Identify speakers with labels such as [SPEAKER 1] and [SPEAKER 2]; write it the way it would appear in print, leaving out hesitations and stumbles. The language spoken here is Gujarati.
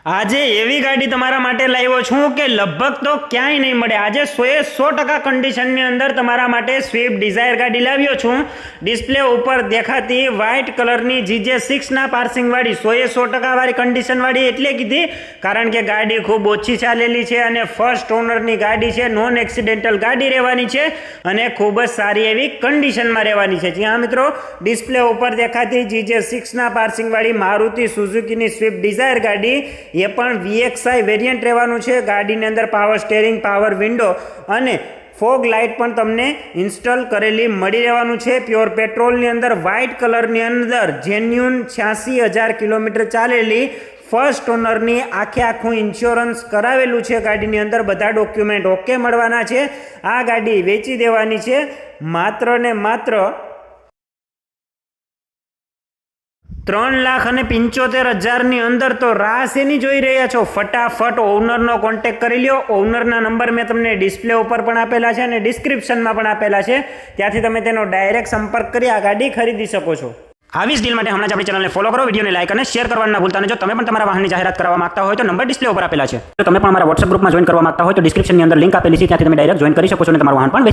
[SPEAKER 1] આજે એવી ગાડી તમારા માટે લાવ્યો છું કે લગભગ તો ક્યાંય નહીં મળે। આજે 100% કન્ડિશનની અંદર તમારા માટે સ્વિફ્ટ ડિઝાયર ગાડી લાવ્યો છું। ડિસ્પ્લે ઉપર દેખાતી વ્હાઇટ કલરની GJ6 ના પાર્સિંગવાળી 100% વાળી કન્ડિશનવાળી એટલે કીધી કારણ કે ગાડી ખૂબ ઓછી ચાલેલી છે અને ફર્સ્ટ ઓનરની ગાડી છે, નોન એક્સિડેન્ટલ ગાડી રહેવાની છે અને ખૂબ જ સારી એવી કન્ડિશનમાં રહેવાની છે। જ્યાં મિત્રો ડિસ્પ્લે ઉપર દેખાતી GJ6 ના પાર્સિંગવાળી મારુતિ સુઝુકીની સ્વિફ્ટ ડિઝાયર ગાડી ये पण VXI वेरियंट રહેવાનું છે। ગાડીની અંદર પાવર સ્ટીરિંગ, પાવર વિન્ડો અને ફોગ લાઇટ પણ તમને ઇન્સ્ટોલ કરેલી મળી રહેવાનું છે। પ્યોર પેટ્રોલની અંદર વ્હાઇટ કલરની અંદર જેન્યુન 86,000 કિલોમીટર ચાલેલી ફર્સ્ટ ઓનરની આખું ઇન્સ્યોરન્સ કરાવેલું છે। ગાડીની અંદર બધા ડોક્યુમેન્ટ ઓકે મળવાના છે। આ ગાડી વેચી દેવાની છે માત્ર ને માત્ર 3,75,000 અંદર। તો રાહ શેની જોઈ રહ્યા છો? ફટાફટ ઓનરનો કોન્ટેક્ટ કરી લ્યો। ઓનરના નંબર મેં તમને ડિસ્પ્લે ઉપર પણ આપેલા છે અને ડિસ્ક્રિપ્શનમાં પણ આપેલા છે, ત્યાંથી તમે તેનો ડાયરેક્ટ સંપર્ક કરી આ ગાડી ખરીદી શકો છો। આવી જ ડીલ માટે હમણાં જ આપણી ચેનલને ફોલો કરો, વિડીયોને લાઈક અને શેર કરવાનું ના ભૂલતા। અને જો તમે પણ તમારા વાહનની જાહેરાત કરવા માંગતા હોય તો નંબર ડિસ્પ્લે ઉપર આપેલા છે। જો તમે પણ અમારા WhatsApp ગ્રુપમાં જોઈન કરવા માંગતા હોય તો ડિસ્ક્રિપ્શનની અંદર લિંક આપેલી છે, ત્યાંથી તમે ડાયરેક્ટ જોઈન કરી શકો છો અને તમારું વાહન પણ